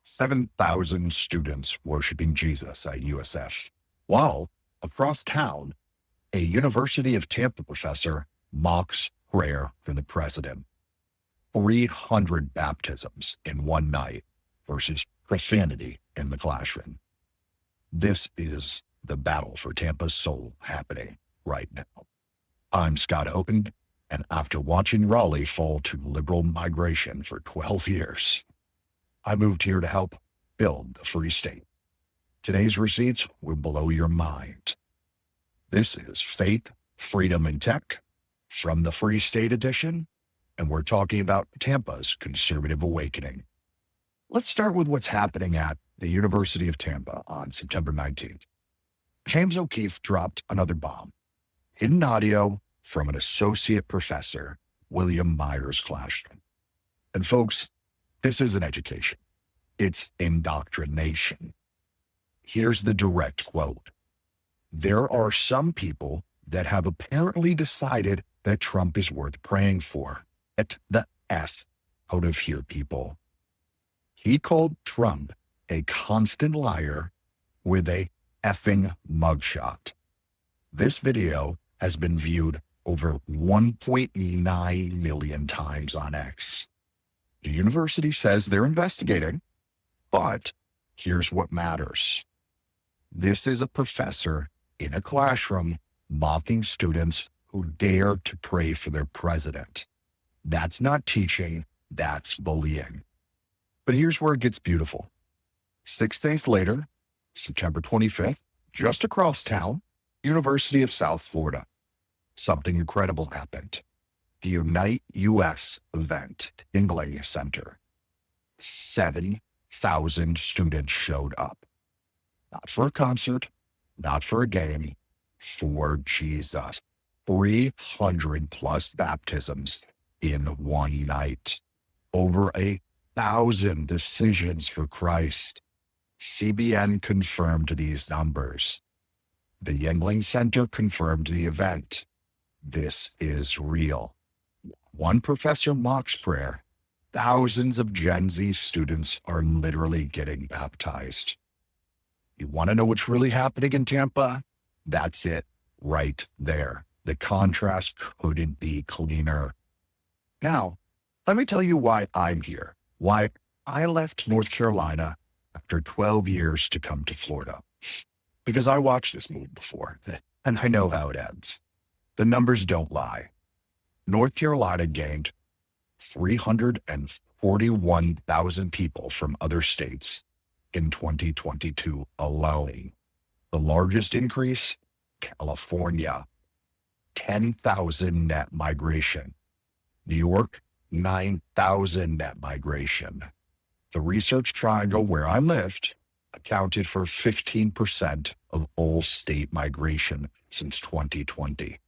7,000 students worshiping Jesus at USF, while across town, a University of Tampa professor mocks prayer for the president. 300 baptisms in one night versus profanity in the classroom. This is the battle for Tampa's soul happening right now. I'm Scott Open, and after watching Raleigh fall to liberal migration for 12 years, I moved here to help build the free state. Today's receipts will blow your mind. This is Faith, Freedom, and Tech from the Free State Edition, and we're talking about Tampa's conservative awakening. Let's start with what's happening at the University of Tampa on September 19th. James O'Keefe dropped another bomb. Hidden audio from an associate professor, William Myers' classroom. And folks, this isn't education. It's indoctrination. Here's the direct quote. There are some people that have apparently decided that Trump is worth praying for. Get the S out of here, people. He called Trump a constant liar with a effing mugshot. This video has been viewed over 1.9 million times on X. The university says they're investigating, but here's what matters. This is a professor in a classroom mocking students who dare to pray for their president. That's not teaching, that's bullying. But here's where it gets beautiful. 6 days later, September 25th, just across town, University of South Florida, something incredible happened. The Unite US event, Ingling Center. 7,000 students showed up. Not for a concert, not for a game, for Jesus. 300 plus baptisms in one night. Over 1,000 decisions for Christ. CBN confirmed these numbers. The Yingling Center confirmed the event. This is real. One professor mocks prayer. Thousands of Gen Z students are literally getting baptized. You want to know what's really happening in Tampa? That's it, right there. The contrast couldn't be cleaner. Now, let me tell you why I'm here, why I left North Carolina after 12 years to come to Florida. Because I watched this movie before, and I know how it ends. The numbers don't lie. North Carolina gained 341,000 people from other states in 2022 alone. The largest increase, California, 10,000 net migration. New York, 9,000 net migration. The Research Triangle where I lived accounted for 15% of all state migration since 2020.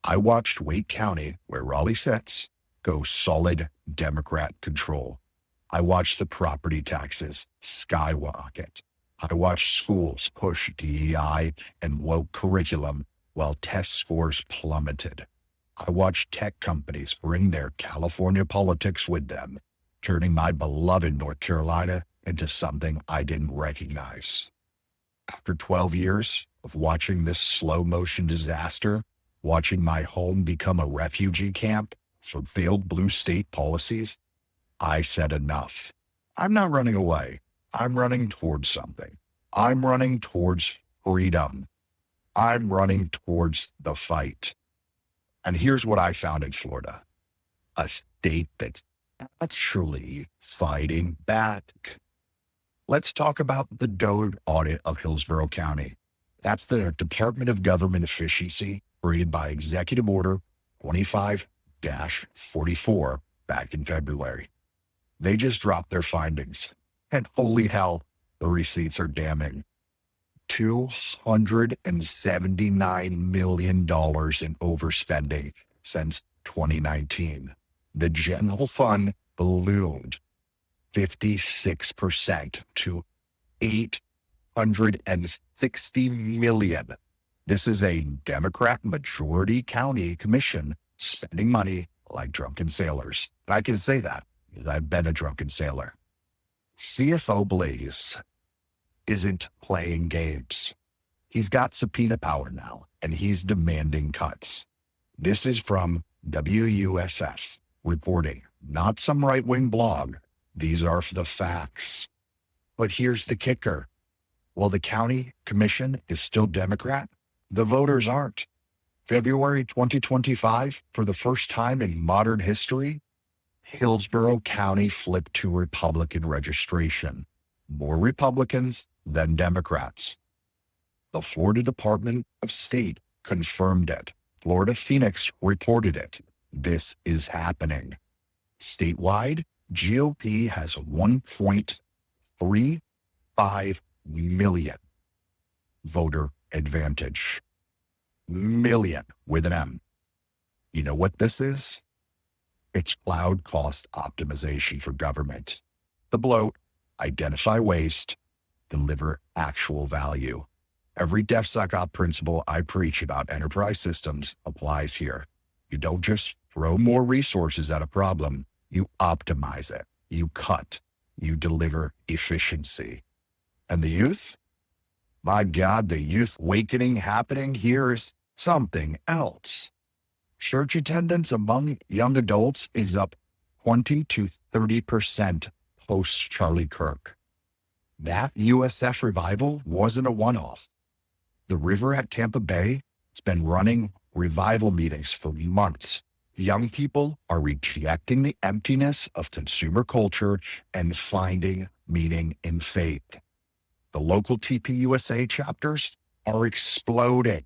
I watched Wake County, where Raleigh sits, go solid Democrat control. I watched the property taxes skyrocket. I watched schools push DEI and woke curriculum while test scores plummeted. I watched tech companies bring their California politics with them, turning my beloved North Carolina into something I didn't recognize. After 12 years of watching this slow motion disaster, watching my home become a refugee camp for failed blue state policies, I said enough. I'm not running away. I'm running towards something. I'm running towards freedom. I'm running towards the fight. And here's what I found in Florida. A state that's actually fighting back. Let's talk about the DOGE audit of Hillsborough County. That's the Department of Government Efficiency created by Executive Order 25-44 back in February. They just dropped their findings. And holy hell, the receipts are damning. $279 million in overspending since 2019. The general fund ballooned 56% to $860 million. This is a Democrat majority county commission spending money like drunken sailors. I can say that because I've been a drunken sailor. CFO Blaze isn't playing games. He's got subpoena power now, and he's demanding cuts. This is from WUSF reporting, not some right-wing blog. These are the facts. But here's the kicker. While the county commission is still Democrat, the voters aren't. February 2025, for the first time in modern history, Hillsborough County flipped to Republican registration. More Republicans than Democrats. The Florida Department of State confirmed it. Florida Phoenix reported it. This is happening. Statewide, GOP has 1.35 million voter advantage. Million with an M. You know what this is? It's cloud cost optimization for government. The bloat, identify waste, deliver actual value. Every DevSecOps principle I preach about enterprise systems applies here. You don't just throw more resources at a problem, you optimize it, you cut, you deliver efficiency. And the youth? My God, the youth awakening happening here is something else. Church attendance among young adults is up 20 to 30% post Charlie Kirk. That USF revival wasn't a one-off. The river at Tampa Bay has been running revival meetings for months. Young people are rejecting the emptiness of consumer culture and finding meaning in faith. The local TPUSA chapters are exploding.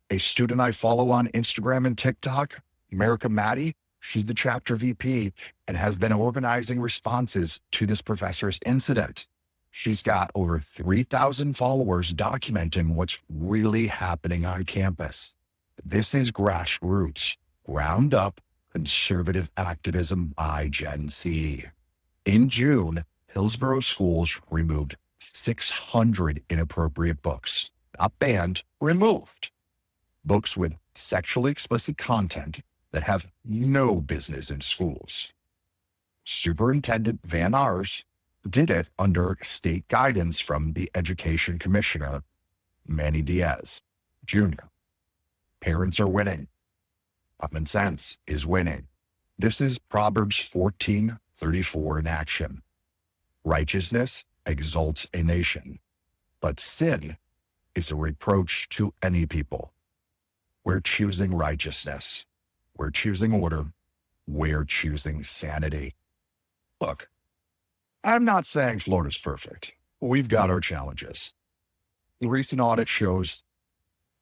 A student I follow on Instagram and TikTok, America Maddie, she's the chapter VP and has been organizing responses to this professor's incident. She's got over 3,000 followers documenting what's really happening on campus. This is grassroots, ground up conservative activism by Gen Z. In June, Hillsborough schools removed 600 inappropriate books, not banned, removed. Books with sexually explicit content that have no business in schools. Superintendent Van Ars did it under state guidance from the Education Commissioner, Manny Diaz Jr. Parents are winning. Common sense is winning. This is Proverbs 14:34 in action. Righteousness exalts a nation, but sin is a reproach to any people. We're choosing righteousness. We're choosing order. We're choosing sanity. Look, I'm not saying Florida's perfect. We've got our challenges. The recent audit shows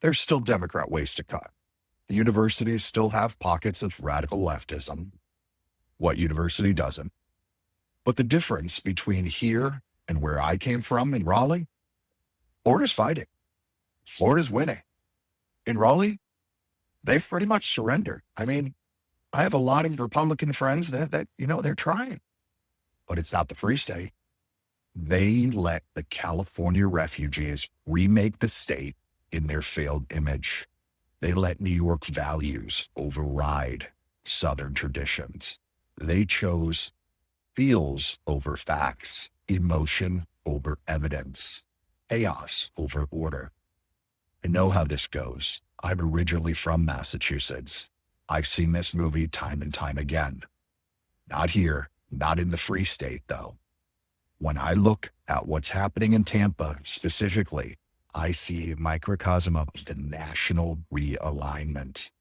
there's still Democrat ways to cut. The universities still have pockets of radical leftism. What university doesn't? But the difference between here and where I came from in Raleigh, Florida's fighting. Florida's winning. In Raleigh, they've pretty much surrendered. I mean, I have a lot of Republican friends that they're trying. But it's not the free state. They let the California refugees remake the state in their failed image. They let New York's values override Southern traditions. They chose feels over facts, emotion over evidence, chaos over order. I know how this goes. I'm originally from Massachusetts. I've seen this movie time and time again. Not here. Not in the free state, though. When I look at what's happening in Tampa specifically, I see a microcosm of the national realignment.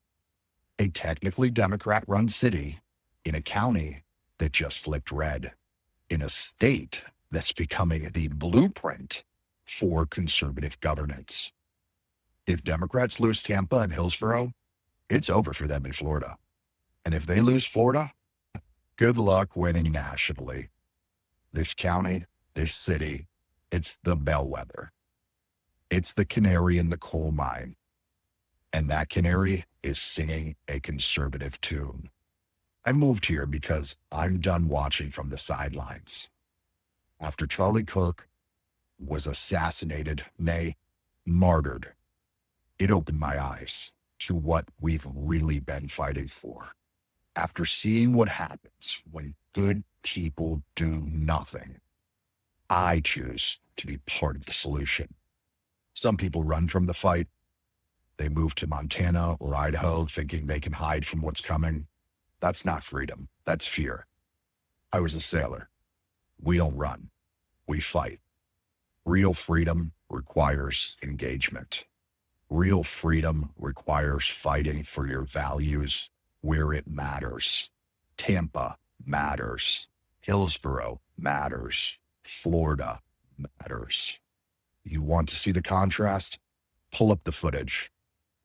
A technically Democrat-run city in a county that just flipped red, in a state that's becoming the blueprint for conservative governance. If Democrats lose Tampa and Hillsborough, it's over for them in Florida. And if they lose Florida, good luck winning nationally. This county, this city, it's the bellwether. It's the canary in the coal mine. And that canary is singing a conservative tune. I moved here because I'm done watching from the sidelines. After Charlie Kirk was assassinated, nay, martyred, it opened my eyes to what we've really been fighting for. After seeing what happens when good people do nothing, I choose to be part of the solution. Some people run from the fight. They move to Montana or Idaho thinking they can hide from what's coming. That's not freedom. That's fear. I was a sailor. We don't run. We fight. Real freedom requires engagement. Real freedom requires fighting for your values where it matters. Tampa matters. Hillsborough matters. Florida matters. You want to see the contrast? Pull up the footage.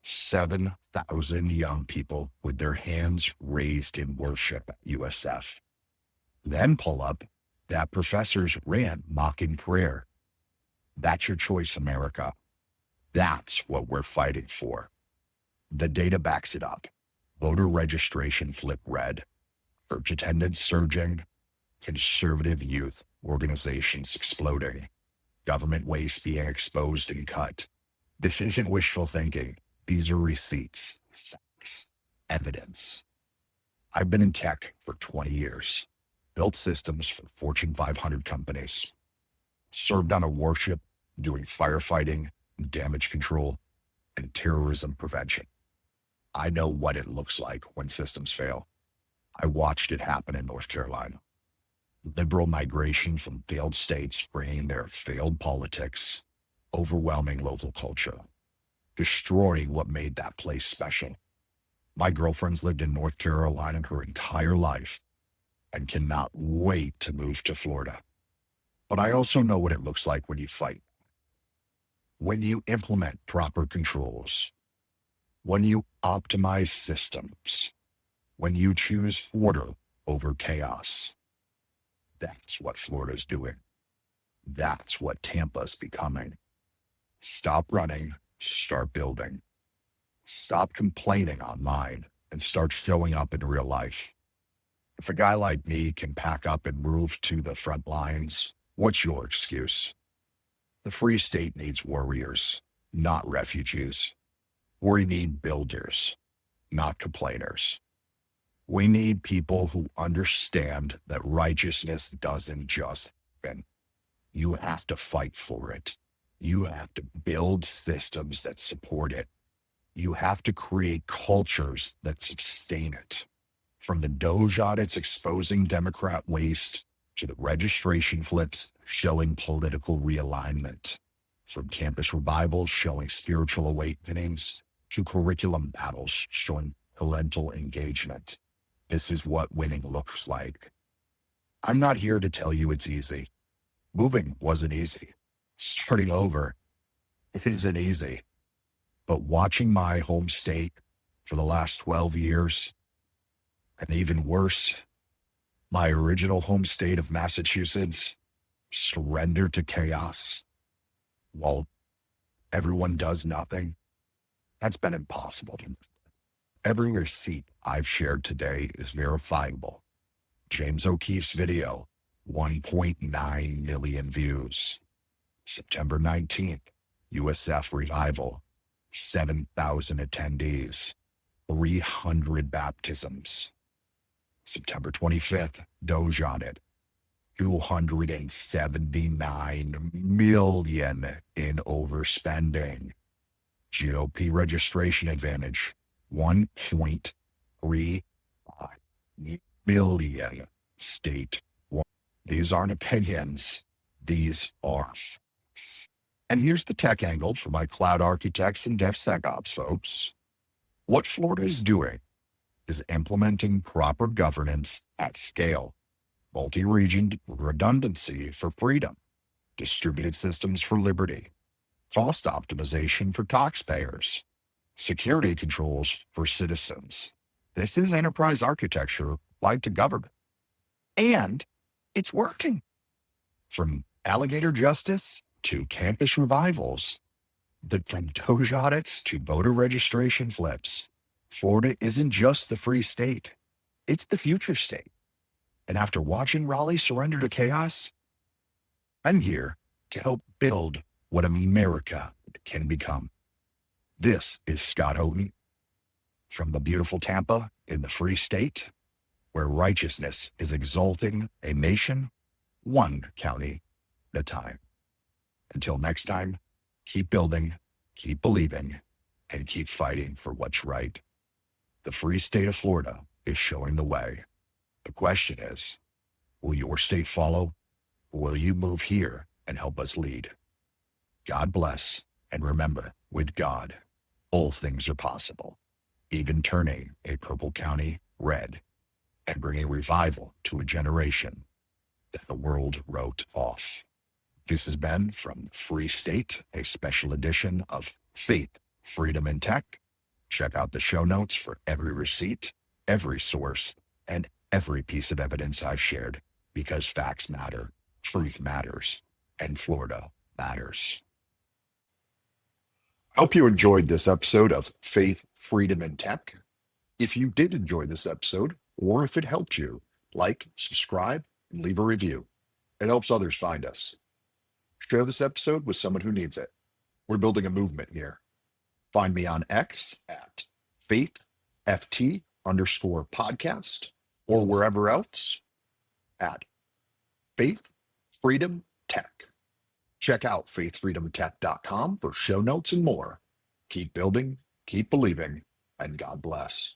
7,000 young people with their hands raised in worship at USF. Then pull up that professor's rant mocking prayer. That's your choice, America. That's what we're fighting for. The data backs it up. Voter registration flipped red. Church attendance surging. Conservative youth organizations exploding. Government waste being exposed and cut. This isn't wishful thinking. These are receipts, facts, evidence. I've been in tech for 20 years, built systems for Fortune 500 companies, served on a warship doing firefighting, damage control, and terrorism prevention. I know what it looks like when systems fail. I watched it happen in North Carolina. Liberal migration from failed states bringing their failed politics, overwhelming local culture, destroying what made that place special. My girlfriend's lived in North Carolina her entire life and cannot wait to move to Florida. But I also know what it looks like when you fight. When you implement proper controls, when you optimize systems, when you choose order over chaos. That's what Florida's doing. That's what Tampa's becoming. Stop running, start building. Stop complaining online and start showing up in real life. If a guy like me can pack up and move to the front lines, what's your excuse? The Free State needs warriors, not refugees. We need builders, not complainers. We need people who understand that righteousness doesn't just happen. You have to fight for it. You have to build systems that support it. You have to create cultures that sustain it. From the DOGE audits exposing Democrat waste to the registration flips showing political realignment, from campus revivals showing spiritual awakenings to curriculum battles showing parental engagement. This is what winning looks like. I'm not here to tell you it's easy. Moving wasn't easy. Starting over isn't easy. But watching my home state for the last 12 years, and even worse, my original home state of Massachusetts, surrender to chaos while everyone does nothing, that's been impossible. Every receipt I've shared today is verifiable. James O'Keefe's video, 1.9 million views. September 19th, USF revival, 7,000 attendees, 300 baptisms. September 25th, DOGE audit, 279 million in overspending. GOP registration advantage, 1.35 million state. These aren't opinions. These are facts. And here's the tech angle for my cloud architects and DevSecOps folks. What Florida is doing is implementing proper governance at scale, multi-region redundancy for freedom, distributed systems for liberty, cost optimization for taxpayers, security controls for citizens. This is enterprise architecture applied to government. And it's working. From alligator justice to campus revivals, from DOGE audits to voter registration flips, Florida isn't just the free state, it's the future state. And after watching Raleigh surrender to chaos, I'm here to help build what America can become. This is Scott Houghton from the beautiful Tampa in the free state, where righteousness is exalting a nation, one county at a time. Until next time, keep building, keep believing, and keep fighting for what's right. The free state of Florida is showing the way. The question is, will your state follow, or will you move here and help us lead? God bless, and remember, with God, all things are possible, even turning a purple county red and bringing revival to a generation that the world wrote off. This has been from Free State, a special edition of Faith, Freedom, and Tech. Check out the show notes for every receipt, every source, and every piece of evidence I've shared, because facts matter, truth matters, and Florida matters. I hope you enjoyed this episode of Faith, Freedom, and Tech. If you did enjoy this episode, or if it helped you, like, subscribe, and leave a review. It helps others find us. Share this episode with someone who needs it. We're building a movement here. Find me on X at faithft_podcast, or wherever else at Faith, Freedom, Tech. Check out faithfreedomtech.com for show notes and more. Keep building, keep believing, and God bless.